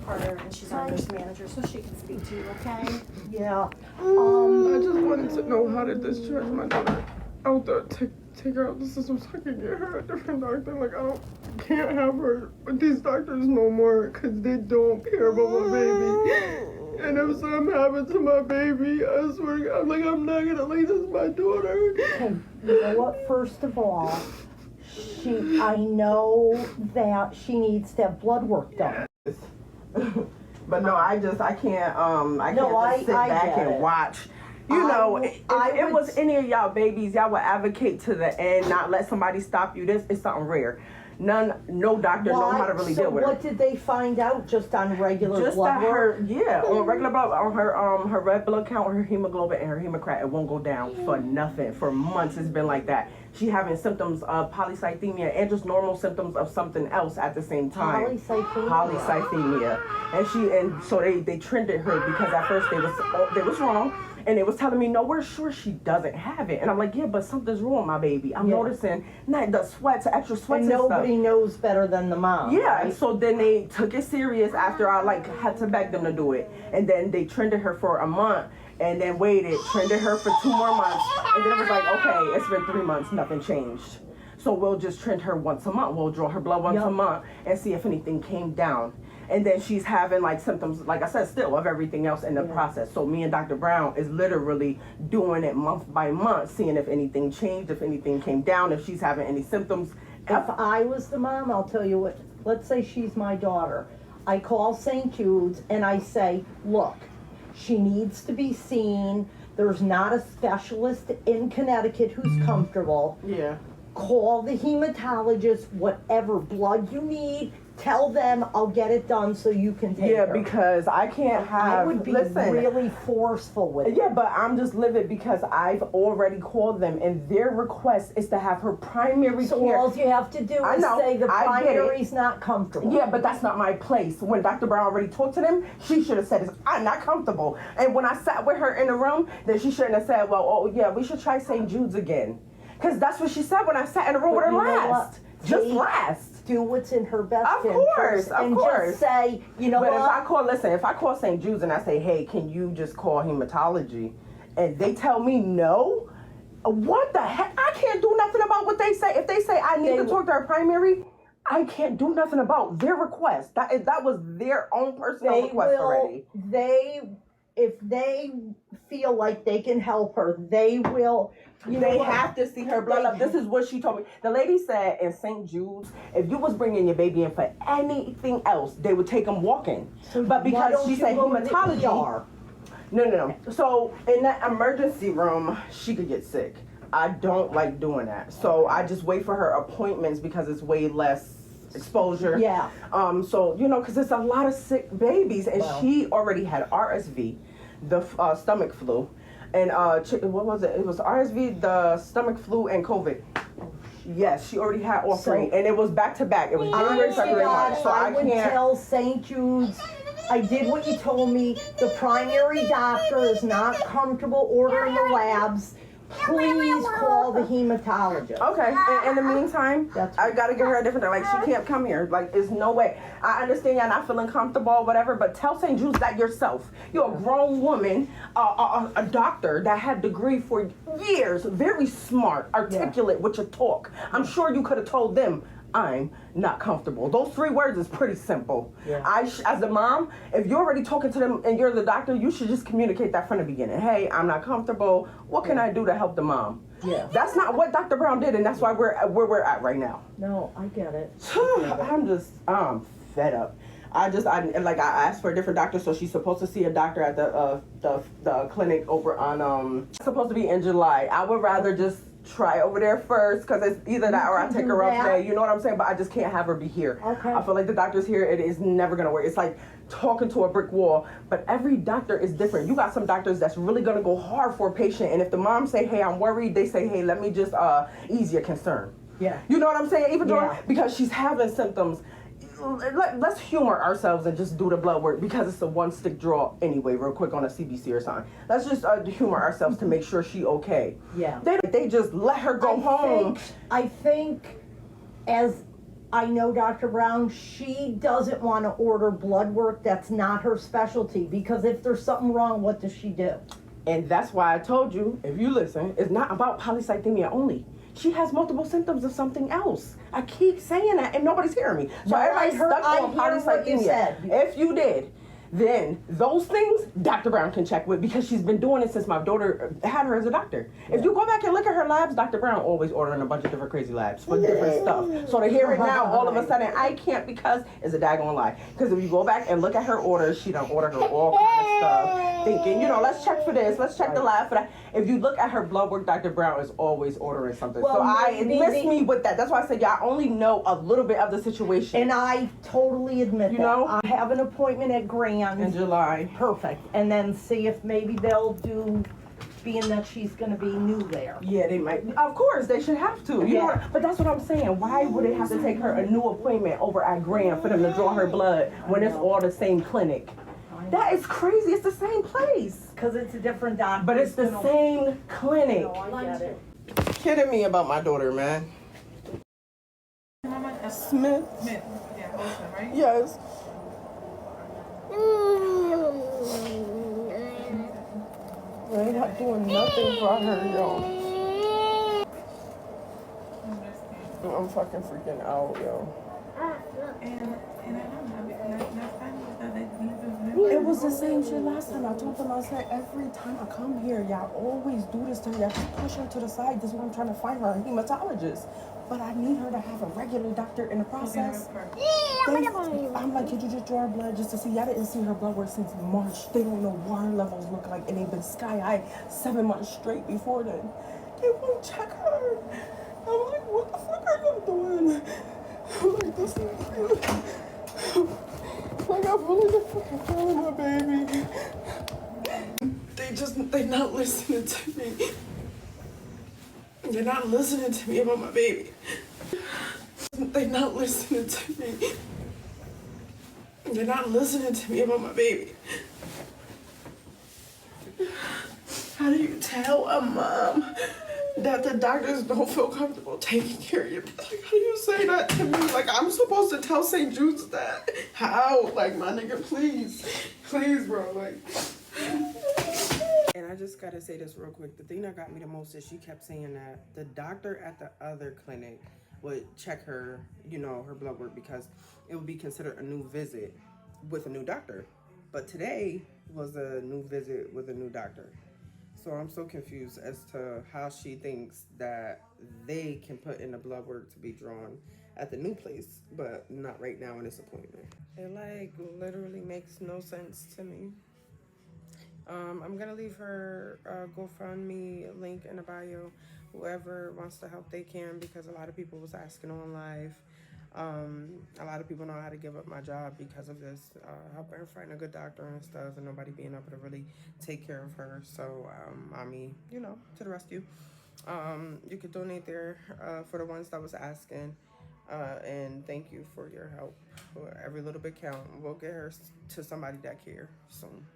Carter, and she's our nurse manager, so she can speak to you, okay? Yeah. I just wanted to know how to discharge my daughter out there, take her out the system so I can get her a different doctor. Like, can't have her with these doctors no more because they don't care about my baby. And if something happened to my baby, I swear to God, like, I'm not gonna leave this my daughter. Okay, you know what, first of all, I know that she needs to have blood work done. But no, I can't just sit back and watch. You know, if it was any of y'all babies, y'all would advocate to the end, not let somebody stop you. This is something rare. No doctor know how to really deal with it. So what did they find out just on regular blood work? On regular blood, on her red blood count, her hemoglobin, and her hematocrit, it won't go down for nothing. For months, it's been like that. She having symptoms of polycythemia and just normal symptoms of something else at the same time. Polycythemia. And so they trended her because at first they was wrong. And they was telling me, no, we're sure she doesn't have it. And I'm like, yeah, but something's wrong with my baby. I'm noticing the sweats, extra sweats and nobody knows better than the mom. Yeah, right? So then they took it serious after I had to beg them to do it. And then they trended her for a month and then waited, trended her for 2 more months. And then it was like, okay, it's been 3 months, nothing changed. So we'll just trend her once a month. We'll draw her blood once a month and see if anything came down. And then she's having like symptoms, like I said, still of everything else in the process. So me and Dr. Brown is literally doing it month by month, seeing if anything changed, if anything came down, if she's having any symptoms. If I was the mom, I'll tell you what, let's say she's my daughter. I call Saint Jude's and I say, look, she needs to be seen. There's not a specialist in Connecticut who's comfortable. Yeah. Call the hematologist, whatever blood you need. Tell them I'll get it done so you can take her. Yeah, because I can't have... I would be really forceful with it. Yeah, but I'm just livid because I've already called them and their request is to have her primary care. So all you have to do is say the primary's not comfortable. Yeah, but that's not my place. When Dr. Brown already talked to them, she should have said, I'm not comfortable. And when I sat with her in the room, then she shouldn't have said, well, oh yeah, we should try St. Jude's again. Because that's what she said when I sat in the room with her last. Just last. Do what's in her best interest. Of course. Just say, you know what? But if I call St. Jude's and I say, hey, can you just call hematology? And they tell me no, what the heck? I can't do nothing about what they say. If they say I need to talk to her primary, I can't do nothing about their request. That was their own personal request already. If they feel like they can help her, they will. They have to see her blood. This is what she told me. The lady said in St. Jude's, if you was bringing your baby in for anything else, they would take them walking. But because she said hematology, no. So in that emergency room, she could get sick. I don't like doing that. So I just wait for her appointments because it's way less exposure. Yeah. So, because it's a lot of sick babies. And she already had RSV, the stomach flu. And what was it? It was RSV, the stomach flu, and COVID. Yes, she already had all three. And it was back to back. It was January, February, March. So I would tell St. Jude's, I did what you told me. The primary doctor is not comfortable ordering the labs. Please call the hematologist. Okay. And in the meantime, I gotta get her a different. Like, she can't come here. Like, there's no way. I understand y'all not feeling comfortable or whatever, but tell St. Jude's that yourself. You're a grown woman, a doctor that had degree for years, very smart, articulate with your talk. I'm sure you could have told them, I'm not comfortable. Those 3 words is pretty simple. Yeah. As the mom, if you're already talking to them and you're the doctor, you should just communicate that from the beginning. Hey, I'm not comfortable. What can I do to help the mom? Yeah. That's not what Dr. Brown did, and that's why we're where we're at right now. No, I get it. I'm fed up. I asked for a different doctor, so she's supposed to see a doctor at the clinic over on supposed to be in July. I would rather just try over there first, because it's either that or I take her up today. You know what I'm saying? But I just can't have her be here. Okay. I feel like the doctor's here, it is never gonna work. It's like talking to a brick wall. But every doctor is different. You got some doctors that's really gonna go hard for a patient, and if the mom say, hey, I'm worried, they say, hey, let me just ease your concern. Yeah. You know what I'm saying? Even because she's having symptoms. Let's humor ourselves and just do the blood work, because it's a one-stick draw anyway, real quick on a CBC or something. Let's just humor ourselves to make sure she okay. Yeah. They just let her go home. I think as I know Dr. Brown, she doesn't want to order blood work. That's not her specialty, because if there's something wrong, what does she do? And that's why I told you, if you listen, it's not about polycythemia only. She has multiple symptoms of something else. I keep saying that and nobody's hearing me. So No, everybody's stuck on polycythemia. If you did, then those things Dr. Brown can check with, because she's been doing it since my daughter had her as a doctor. If you go back and look at her labs, Dr. Brown always ordering a bunch of different crazy labs for different stuff. So to hear it now, all of a sudden, I can't, because it's a daggone lie. Because if you go back and look at her orders, she done order her all kind of stuff, thinking, you know, let's check for this, let's check the lab for that. If you look at her blood work, Dr. Brown is always ordering something. Well, so it missed me with that. That's why I said y'all only know a little bit of the situation. And I totally admit You that. know? I have an appointment at Grand. In July. Perfect. And then see if maybe they'll do, being that she's gonna be new there. Yeah, they might. Of course, they should have to. You know, but that's what I'm saying. Why would they have to take her a new appointment over at Grand for them to draw her blood when it's all the same clinic? That is crazy. It's the same place. Because it's a different doctor. But it's the same clinic. No, I get it. Kidding me about my daughter, man. Smith. Yeah, Olsen, right? Yes. I ain't not doing nothing for her, yo. I'm fucking freaking out, yo. And I don't know, not finding It was the same shit last time. I told them, I said, every time I come here, y'all always do this to her. Y'all just push her to the side. This is what I'm trying to find her, a hematologist. But I need her to have a regular doctor in the process. I'm like, could you just draw her blood just to see? Y'all didn't see her blood work since March. They don't know what her levels look like, and they've been sky high 7 months straight before then. They won't check her. I'm like, what the fuck are y'all doing? I'm like, this is like, I'm really the fucking killing my baby. They're not listening to me. They're not listening to me about my baby. They're not listening to me. They're not listening to me about my baby. How do you tell a mom that the doctors don't feel comfortable taking care of you? Like, how do you say that to me? Like, I'm supposed to tell Saint Jude's that? How? Like, my nigga, please. Please, bro. Like. And I just gotta say this real quick. The thing that got me the most is she kept saying that the doctor at the other clinic would check her, you know, her blood work, because it would be considered a new visit with a new doctor. But today was a new visit with a new doctor. So I'm so confused as to how she thinks that they can put in the blood work to be drawn at the new place, but not right now in this appointment. It like literally makes no sense to me. I'm gonna leave her GoFundMe link in the bio. Whoever wants to help, they can, because a lot of people was asking on live. A lot of people know how to give up my job because of this. Helping her find a good doctor and stuff, and nobody being able to really take care of her. So, mommy, you know, to the rescue. You could donate there for the ones that was asking. And thank you for your help. Every little bit count. We'll get her to somebody that cares soon.